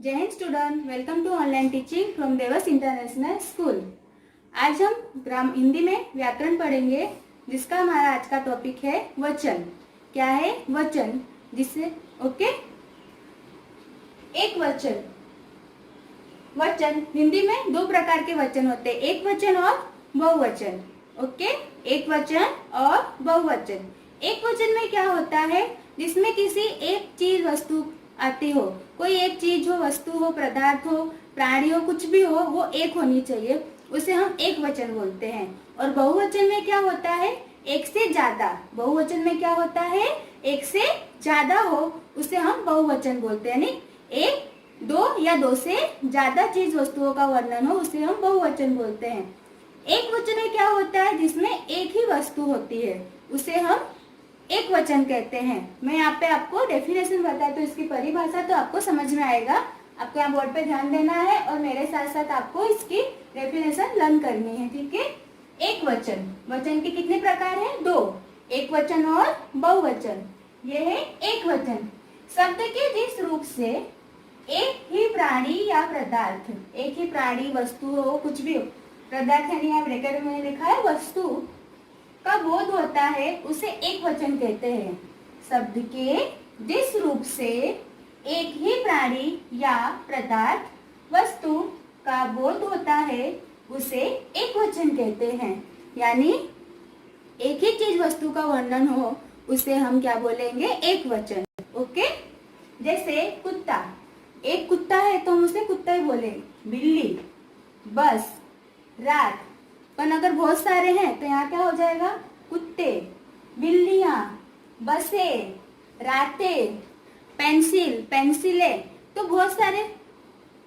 जय हिंद student, welcome to online teaching from Devas international school. आज हम हिंदी में व्याकरण पढ़ेंगे, जिसका हमारा आज का टॉपिक है वचन। क्या है वचन? जिससे एक वचन। वचन हिंदी में दो प्रकार के वचन होते हैं, एक वचन और बहुवचन। एक वचन और बहुवचन। एक वचन में क्या होता है? जिसमें किसी एक चीज वस्तु आती हो, कोई एक चीज हो, वस्तु हो, पदार्थ हो, प्राणी हो, कुछ भी हो, वो एक होनी चाहिए, उसे हम एक वचन बोलते हैं। और बहुवचन में क्या होता है? एक से ज्यादा। बहुवचन में क्या होता है? एक से ज्यादा हो, उसे हम बहुवचन बोलते हैं। यानी एक, दो या दो से ज्यादा चीज वस्तुओं का वर्णन हो, उसे हम बहुवचन बोलते हैं। एक वचन में क्या होता है? जिसमें एक ही वस्तु होती है, उसे हम एक वचन कहते हैं। मैं यहाँ पे आपको डेफिनेशन बताती हूँ, इसकी परिभाषा, तो आपको समझ में आएगा। आपको यहाँ बोर्ड पे ध्यान देना है और मेरे साथ साथ आपको इसकी डेफिनेशन लर्न करनी है, ठीक है। एक वचन, वचन के कितने प्रकार हैं? दो, एक वचन और बहुवचन। ये है एक वचन। शब्द के जिस रूप से एक ही प्राणी या पदार्थ, एक ही प्राणी, वस्तु हो, कुछ भी हो, पदार्थ यानी यहाँ ब्रैकेट में लिखा है वस्तु का बोध होता है, उसे एक वचन कहते हैं। शब्द के जिस रूप से एक ही प्राणी या पदार्थ, वस्तु का बोध होता है, उसे एक वचन कहते हैं। यानी एक ही चीज वस्तु का वर्णन हो, उसे हम क्या बोलेंगे? एक वचन। ओके। जैसे कुत्ता, एक कुत्ता है तो हम उसे कुत्ता ही बोलेंगे। बिल्ली, बस, रात। पर अगर बहुत सारे हैं तो यहाँ क्या हो जाएगा? कुत्ते, बिल्लियां, बसे, रातें, पेंसिल, पेंसिलें। तो बहुत सारे,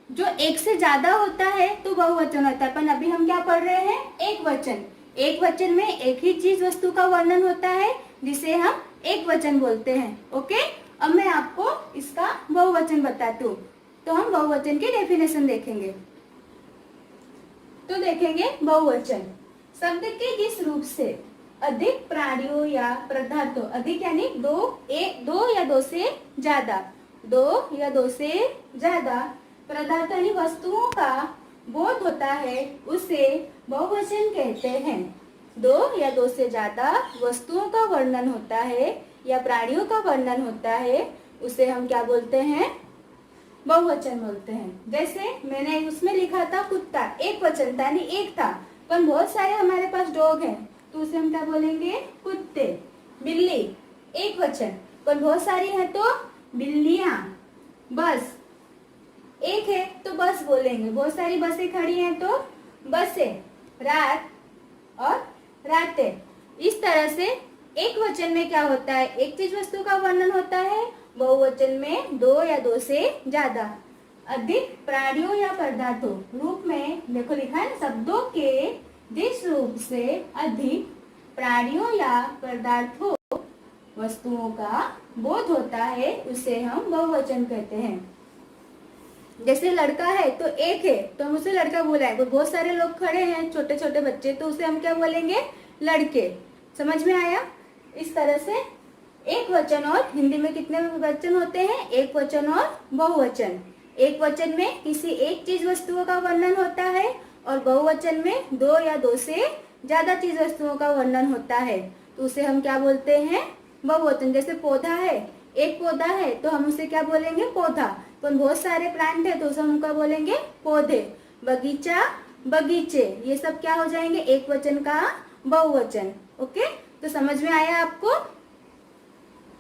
जो एक से ज्यादा होता है तो बहुवचन होता है। पर अभी हम क्या पढ़ रहे हैं? एक वचन। एक वचन में एक ही चीज वस्तु का वर्णन होता है, जिसे हम एक वचन बोलते हैं। ओके। अब मैं आपको इसका बहुवचन बताती हूँ। तो हम बहुवचन की डेफिनेशन देखेंगे। तो देखेंगे बहुवचन। शब्द के जिस रूप से अधिक प्राणियों या पदार्थों, अधिक यानी दो, एक, दो या दो से ज्यादा, दो या दो से ज्यादा पदार्थ यानी वस्तुओं का बोध होता है, उसे बहुवचन कहते हैं। दो या दो से ज्यादा वस्तुओं का वर्णन होता है या प्राणियों का वर्णन होता है, उसे हम क्या बोलते हैं? बहुवचन बोलते हैं। जैसे मैंने उसमें लिखा था कुत्ता, एक वचन था, यानी एक था, पर बहुत सारे हमारे पास डॉग हैं, तो उसे हम क्या बोलेंगे? कुत्ते। बिल्ली, एक वचन, पर बहुत सारी है तो बिल्लियां। बस, एक है तो बस बोलेंगे, बहुत सारी बसें खड़ी हैं तो बसें। रात और रातें। इस तरह से एक वचन में क्या होता है? एक चीज वस्तु का वर्णन होता है। बहुवचन में दो या दो से ज्यादा अधिक प्राणियों या पदार्थों, रूप में देखो लिखा है, शब्दों के जिस रूप से अधिक प्राणियों या पदार्थों, वस्तुओं का बोध होता है, उसे हम बहुवचन कहते हैं। जैसे लड़का है तो एक है तो हम उसे लड़का बोलेंगे। बहुत सारे लोग खड़े हैं, छोटे छोटे बच्चे, तो उसे हम क्या बोलेंगे? लड़के। समझ में आया? इस तरह से एक वचन। और हिंदी में कितने वचन होते हैं? एक वचन और बहुवचन। एक वचन में किसी एक चीज वस्तुओं का वर्णन होता है, और बहुवचन में दो या दो से ज्यादा चीज वस्तुओं का वर्णन होता है, तो उसे हम क्या बोलते हैं? बहुवचन। जैसे पौधा है, एक पौधा है तो हम उसे क्या बोलेंगे? पौधा। तो बहुत सारे प्लांट है तो उसे हम क्या बोलेंगे? पौधे। बगीचा, बगीचे। ये सब क्या हो जाएंगे? एक वचन का बहुवचन। ओके। तो समझ में आया आपको?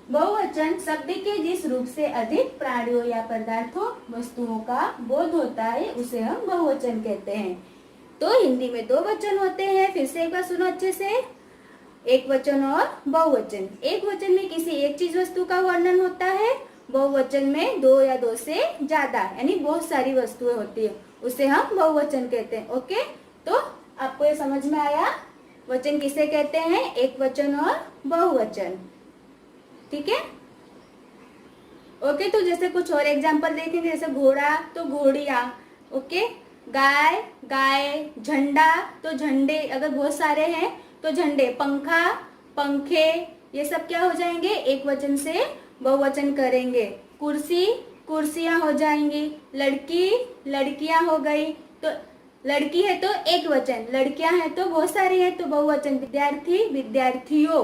बहुवचन शब्द के जिस रूप से अधिक प्राणियों या पदार्थों, वस्तुओं का बोध होता है, उसे हम बहुवचन कहते हैं। तो हिंदी में दो वचन होते हैं। फिर से एक बार सुनो अच्छे से। एक वचन और बहुवचन। एक वचन में किसी एक चीज वस्तु का वर्णन होता है। बहुवचन में दो या दो से ज्यादा, यानी बहुत सारी वस्तुएं होती है, उसे हम बहुवचन कहते हैं। ओके। तो आपको ये समझ में आया? वचन किसे कहते हैं? एक वचन और बहुवचन। ठीक है। ओके। तो जैसे कुछ और एग्जांपल देखेंगे, जैसे घोड़ा तो घोड़िया। ओके। गाय, गाय। झंडा तो झंडे, अगर बहुत सारे हैं तो झंडे। पंखा, पंखे। ये सब क्या हो जाएंगे? एक वचन से बहुवचन करेंगे। कुर्सी, कुर्सियां हो जाएंगी, लड़की लड़कियां हो गई, तो लड़की है तो एक वचन, लड़कियां हैं तो बहुत सारी है तो बहुवचन, विद्यार्थी विद्यार्थियों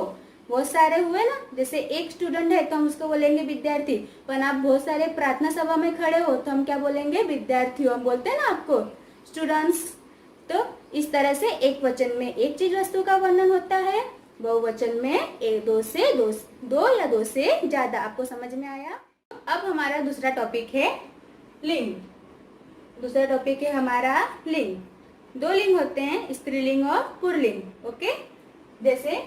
बहुत सारे हुए ना। जैसे एक स्टूडेंट है तो हम उसको बोलेंगे विद्यार्थी, पर आप बहुत सारे प्रार्थना सभा में खड़े हो तो हम क्या बोलेंगे, विद्यार्थियों। हम बोलते हैं ना आपको स्टूडेंट्स। तो इस तरह से एक वचन में एक चीज वस्तु का वर्णन होता है, बहुवचन में एक दो या दो से ज्यादा। आपको समझ में आया? अब हमारा दूसरा टॉपिक है लिंग। दूसरा टॉपिक है हमारा लिंग। दो लिंग होते हैं, स्त्रीलिंग और पुल्लिंग। ओके, जैसे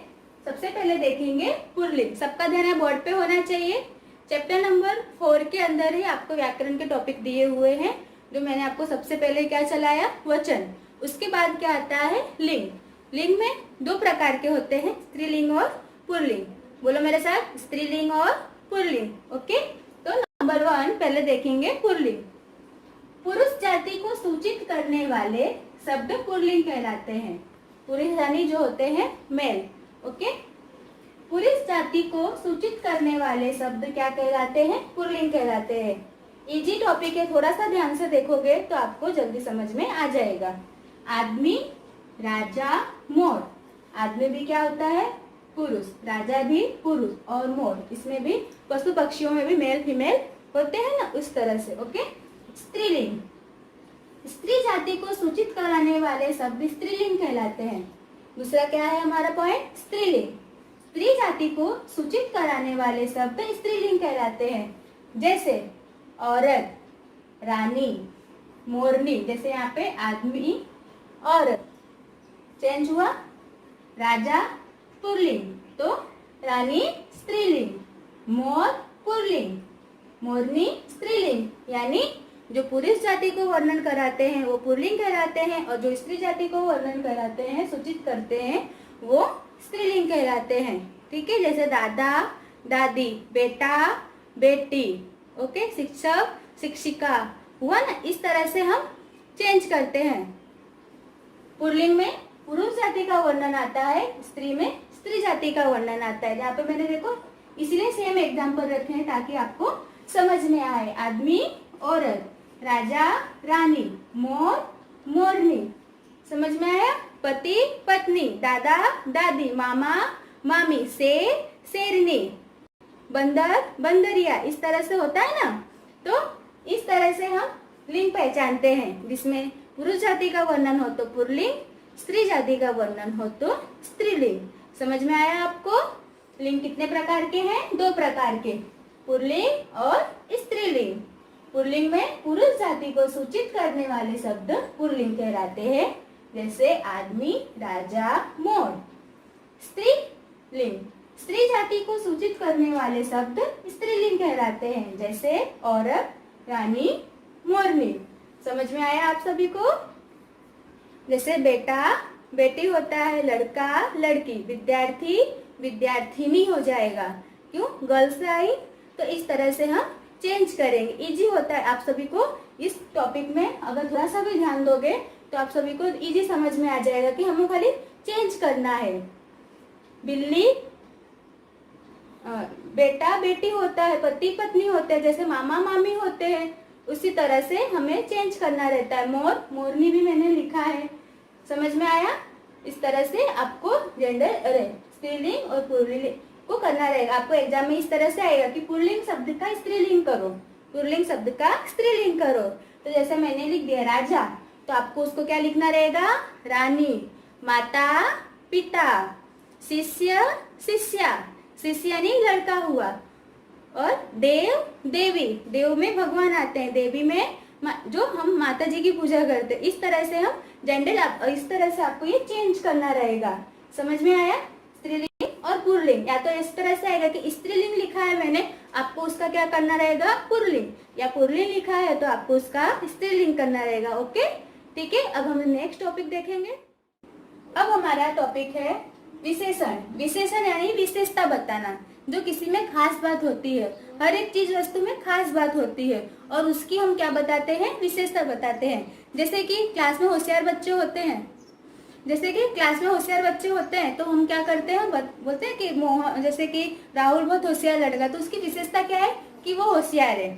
सबसे पहले देखेंगे पुल्लिंग। सबका ध्यान है बोर्ड पे होना चाहिए। चैप्टर नंबर 4 के अंदर ही आपको व्याकरण के टॉपिक दिए हुए हैं, जो मैंने आपको सबसे पहले क्या चलाया, वचन। उसके बाद क्या आता है, लिंग। लिंग में दो प्रकार के होते हैं, स्त्रीलिंग और पुल्लिंग। बोलो मेरे साथ, स्त्रीलिंग और पुल्लिंग। ओके, तो नंबर 1 पहले देखेंगे पुल्लिंग। पुरुष जाति को सूचित करने वाले शब्द पुल्लिंग कहलाते हैं। पुरुष यानी जो होते हैं मेल। ओके, पुरुष जाति को सूचित करने वाले शब्द क्या कहलाते हैं, पुल्लिंग कहलाते हैं। इजी टॉपिक है, थोड़ा सा ध्यान से देखोगे तो आपको जल्दी समझ में आ जाएगा। आदमी, राजा, मोर। आदमी भी क्या होता है, पुरुष, राजा भी पुरुष, और मोर, इसमें भी पशु पक्षियों में भी मेल फीमेल होते हैं ना, उस तरह से। ओके, स्त्रीलिंग। स्त्री जाति को सूचित कराने वाले शब्द स्त्रीलिंग कहलाते हैं। दूसरा क्या है हमारा पॉइंट, स्त्रीलिंग। स्त्री जाति को सूचित कराने वाले शब्द स्त्रीलिंग कहलाते हैं। जैसे औरत, रानी, मोरनी। जैसे यहाँ पे आदमी, औरत, चेंज हुआ, राजा पुल्लिंग, तो रानी स्त्रीलिंग, मोर पुल्लिंग, मोरनी स्त्रीलिंग। यानी जो पुरुष जाति को वर्णन कराते हैं वो पुल्लिंग कहलाते हैं, और जो स्त्री जाति को वर्णन कराते हैं, सूचित करते हैं, वो स्त्रीलिंग कहलाते हैं। ठीक है, जैसे दादा, दादी, बेटा, बेटी। ओके, शिक्षक, शिक्षिका हुआ ना, इस तरह से हम चेंज करते हैं। पुल्लिंग में पुरुष जाति का वर्णन आता है, स्त्री में स्त्री जाति का वर्णन आता है। यहाँ पे मैंने देखो इसलिए सेम एग्जाम्पल रखे हैं ताकि आपको समझ में आए। आदमी, औरत, राजा, रानी, मोर, मोरनी। समझ में आया? पति, पत्नी, दादा, दादी, मामा, मामी, शेर, शेरनी, बंदर, बंदरिया। इस तरह से होता है ना। तो इस तरह से हम लिंग पहचानते हैं, जिसमें पुरुष जाति का वर्णन हो तो पुल्लिंग, स्त्री जाति का वर्णन हो तो स्त्रीलिंग। समझ में आया आपको? लिंग कितने प्रकार के हैं? 2 प्रकार के, पुल्लिंग और स्त्रीलिंग। पुल्लिंग में पुरुष जाति को सूचित करने वाले शब्द पुल्लिंग कहलाते हैं, जैसे आदमी, राजा, मोर। स्त्रीलिंग, स्त्री जाति को सूचित करने वाले शब्द स्त्रीलिंग कहलाते हैं, जैसे औरत, रानी, मोरनी। समझ में आया आप सभी को? जैसे बेटा, बेटी होता है, लड़का, लड़की, विद्यार्थी, विद्यार्थिनी हो जाएगा। क्यों? गर्ल्स से आई, तो इस तरह से हम चेंज करेंगे। इजी होता है आप सभी को इस टॉपिक में, अगर थोड़ा सा भी ध्यान दोगे तो आप सभी को इजी समझ में आ जाएगा कि हमें खाली चेंज करना है। बिल्ली, बेटा, बेटी होता है, पति, पत्नी होते हैं, जैसे मामा, मामी होते हैं, उसी तरह से हमें चेंज करना रहता है। मोर, मोरनी भी मैंने लिखा है। समझ में आया? इस तरह से आपको जेंडर स्त्रीलिंग और पुल्लिंग को करना रहेगा। आपको एग्जाम में इस तरह से आएगा कि पुल्लिंग शब्द का स्त्रीलिंग करो, पुल्लिंग शब्द का स्त्रीलिंग करो। तो जैसे मैंने लिख दिया राजा, तो आपको उसको क्या लिखना रहेगा? रानी, माता, पिता, शिष्य, शिष्या, शिष्य यानी लड़का हुआ, और देव, देवी, देव में भगवान आते हैं, देवी में जो हम माता जी की पूजा करते हैं। इस तरह से हम जेंडर, इस तरह से आपको ये चेंज करना रहेगा। समझ में आया? स्त्रीलिंग और पुल्लिंग, या तो इस तरह से आएगा कि स्त्रीलिंग लिखा है मैंने, आपको उसका क्या करना रहेगा? पुल्लिंग, या पुल्लिंग लिखा है तो आपको उसका स्त्रीलिंग करना रहेगा। ओके, ठीक है। अब हम नेक्स्ट टॉपिक देखेंगे। अब हमारा टॉपिक है विशेषण। विशेषण यानी विशेषता बताना, जो किसी में खास बात होती है। हर एक चीज वस्तु में खास बात होती है और उसकी हम क्या बताते हैं? विशेषता बताते हैं। जैसे कि क्लास में होशियार बच्चे होते हैं, तो हम क्या करते हैं? बोलते हैं कि जैसे कि राहुल बहुत होशियार लड़का, तो उसकी विशेषता क्या है? कि वो होशियार है।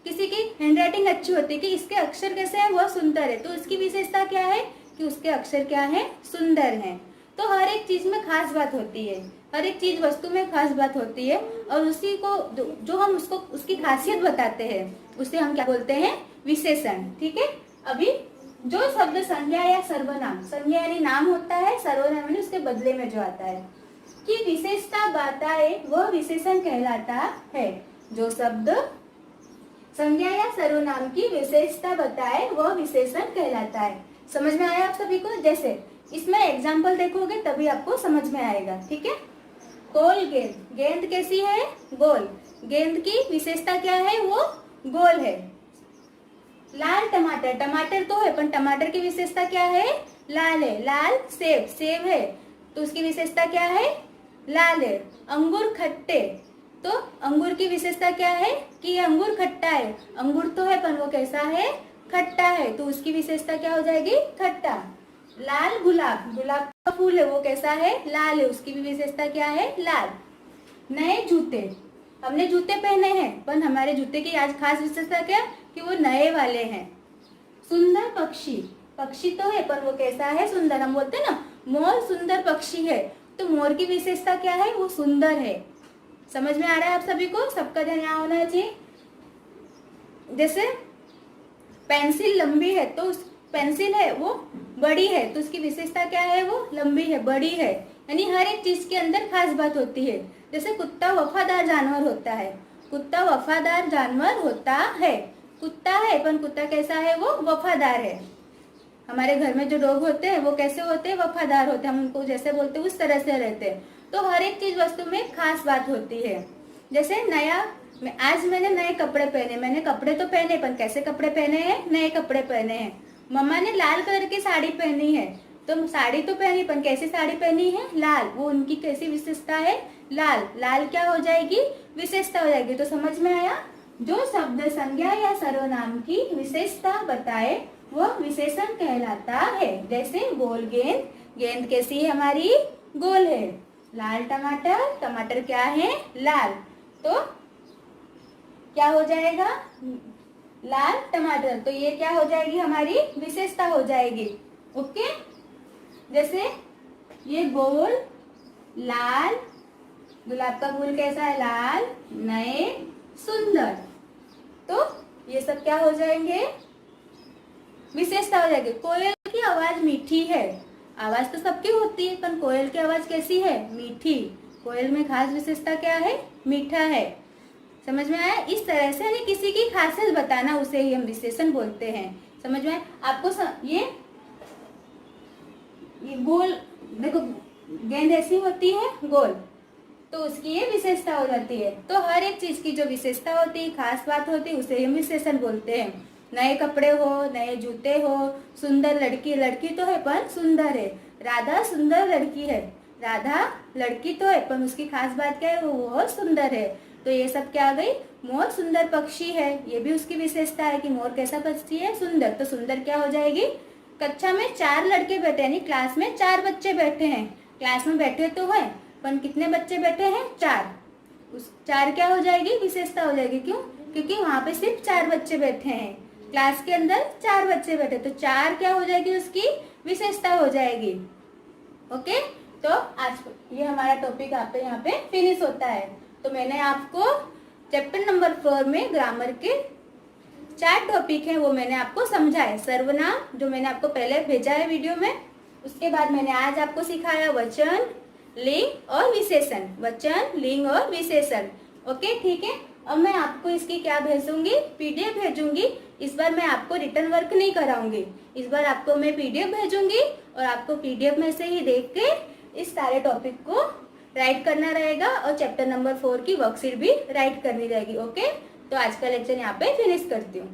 किसी की हैंडराइटिंग अच्छी होती है कि इसके अक्षर कैसे हैं, वह सुंदर है, तो उसकी विशेषता क्या है कि उसके अक्षर क्या है, सुंदर हैं। तो हर एक चीज में खास बात होती है, हर एक चीज वस्तु में खास बात होती है, और उसी को जो हम उसको उसकी खासियत बताते हैं उसे हम क्या बोलते हैं, विशेषण। ठीक है। अभी जो शब्द संज्ञा या सर्वनाम, संज्ञा यानी नाम होता है, सर्वनाम यानी उसके बदले में जो आता है, की विशेषता बताए वह विशेषण कहलाता है। जो शब्द संज्ञा या सर्वनाम की विशेषता बताए वह विशेषण कहलाता है। समझ में आया आप सभी को? जैसे इसमें एग्जाम्पल देखोगे तभी आपको समझ में आएगा। ठीक है। गोल गेंद, गेंद कैसी है, गोल, गेंद की विशेषता क्या है, वो गोल है। लाल टमाटर, टमाटर तो है पर टमाटर की विशेषता क्या है, लाल है। लाल सेब, सेब है तो उसकी विशेषता क्या है, लाल है। अंगूर खट्टे, तो अंगूर की विशेषता क्या है कि ये अंगूर खट्टा है। अंगूर तो है पर वो कैसा है, खट्टा है, तो उसकी विशेषता क्या हो जाएगी, खट्टा। लाल गुलाब, गुलाब का फूल है वो कैसा है, लाल है, उसकी भी विशेषता क्या है, लाल। नए जूते, हमने जूते पहने हैं पर हमारे जूते की आज खास विशेषता क्या कि वो नए वाले हैं। सुंदर पक्षी, पक्षी तो है पर वो कैसा है, सुंदर। हम बोलते हैं ना मोर सुंदर पक्षी है, तो मोर की विशेषता क्या है, वो सुंदर है। समझ में आ रहा है आप सभी को? सबका ध्यान यहाँ होना चाहिए। जैसे पेंसिल लंबी है तो पेंसिल है वो बड़ी है, तो उसकी विशेषता क्या है, वो लंबी है, बड़ी है। यानी हर एक चीज के अंदर खास बात होती है। जैसे कुत्ता वफादार जानवर होता है, कुत्ता वफादार जानवर होता है, कुत्ता है पर कुत्ता कैसा है, वो वफादार है। हमारे घर में जो डॉग होते हैं वो कैसे होते हैं, वफादार होते हैं, हम उनको जैसे बोलते हैं उस तरह से रहते हैं। तो हर एक चीज वस्तु में खास बात होती है। जैसे नया, आज मैंने नए कपड़े पहने, मैंने कपड़े तो पहने पर कैसे कपड़े पहने हैं, नए कपड़े पहने हैं। मम्मा ने लाल कलर की साड़ी पहनी है, तो साड़ी तो पहनी पर कैसी साड़ी पहनी है, लाल, वो उनकी कैसी विशेषता है, लाल। लाल क्या हो जाएगी, विशेषता हो जाएगी। तो समझ में आया? जो शब्द संज्ञा या सर्वनाम की विशेषता बताए वह विशेषण कहलाता है। जैसे गोल गेंद, गेंद कैसी है हमारी, गोल है। लाल टमाटर, टमाटर क्या है, लाल, तो क्या हो जाएगा, लाल टमाटर, तो ये क्या हो जाएगी, हमारी विशेषता हो जाएगी। ओके। जैसे ये गोल, लाल, गुलाब का फूल कैसा है, लाल, नए, सुंदर, तो ये सब क्या हो जाएंगे, विशेषता हो जाएगी। कोयल की आवाज मीठी है, आवाज तो सबकी होती है पर कोयल की आवाज कैसी है, मीठी। कोयल में खास विशेषता क्या है, मीठा है। समझ में आया? इस तरह से यानी किसी की खासियत बताना उसे ही हम विशेषण बोलते हैं। समझ में आया आपको? ये गोल देखो, गेंद ऐसी होती है गोल, तो उसकी ये विशेषता हो जाती है। तो हर एक चीज की जो विशेषता होती है, खास बात होती है, उसे हम विशेषण बोलते हैं। नए कपड़े हो, नए जूते हो, सुंदर लड़की, लड़की तो है पर सुंदर है। राधा सुंदर लड़की है, राधा लड़की तो है पर उसकी खास बात क्या है, वो सुंदर है। तो ये सब क्या आ गई, मोर सुंदर पक्षी है, ये भी उसकी विशेषता है कि मोर कैसा पक्षी है, सुंदर। तो सुंदर क्या हो जाएगी, कक्षा में 4 लड़के बैठे, यानी क्लास में 4 बच्चे बैठे हैं। क्लास में बैठे तो है पर कितने बच्चे बैठे हैं, 4। उस 4 क्या हो जाएगी, विशेषता हो जाएगी। क्यों? क्योंकि वहां पे सिर्फ 4 बच्चे बैठे हैं, क्लास के अंदर 4 बच्चे बैठे, तो 4 क्या हो जाएगी, उसकी विशेषता हो जाएगी। ओके। तो आज ये हमारा टॉपिक यहाँ पे फिनिश होता है। तो मैंने आपको चैप्टर नंबर 4 में ग्रामर के 4 टॉपिक हैं वो मैंने आपको समझाए। सर्वनाम जो मैंने आपको पहले भेजा है वीडियो में, उसके बाद मैंने आज आपको सिखाया वचन, लिंग और विशेषण, वचन, लिंग और विशेषण। ओके, ठीक है। अब मैं आपको इसकी क्या भेजूंगी, पीडीएफ भेजूंगी। इस बार मैं आपको रिटर्न वर्क नहीं कराऊंगी, इस बार आपको मैं पीडीएफ भेजूंगी और आपको पीडीएफ में से ही देख के इस सारे टॉपिक को राइट करना रहेगा और चैप्टर नंबर 4 की वर्कशीट भी राइट करनी रहेगी। ओके, तो आज का लेक्चर यहाँ पे फिनिश करती हूँ।